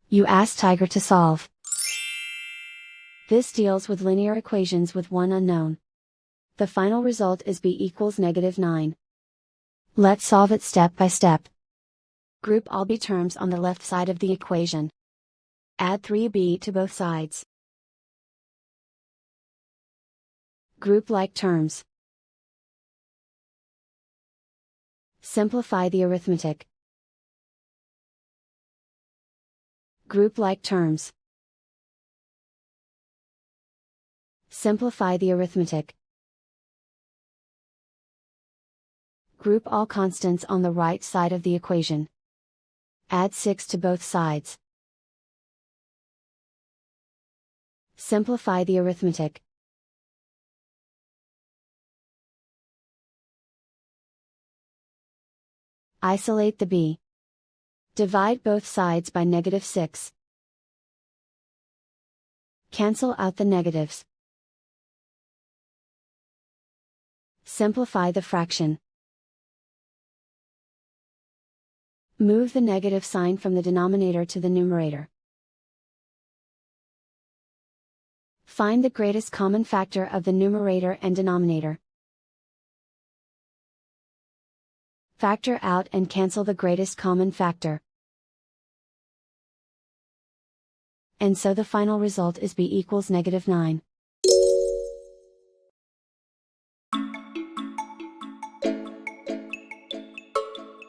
You ask Tiger to solve. This deals with linear equations with one unknown. The final result is b equals -9. Let's solve it step by step. Group all b terms on the left side of the equation. Add 3b to both sides. Group like terms. Simplify the arithmetic. Group like terms. Simplify the arithmetic. Group all constants on the right side of the equation. Add 6 to both sides. Simplify the arithmetic. Isolate the b. Divide both sides by -6. Cancel out the negatives. Simplify the fraction. Move the negative sign from the denominator to the numerator. Find the greatest common factor of the numerator and denominator. Factor out and cancel the greatest common factor. And so the final result is b equals -9.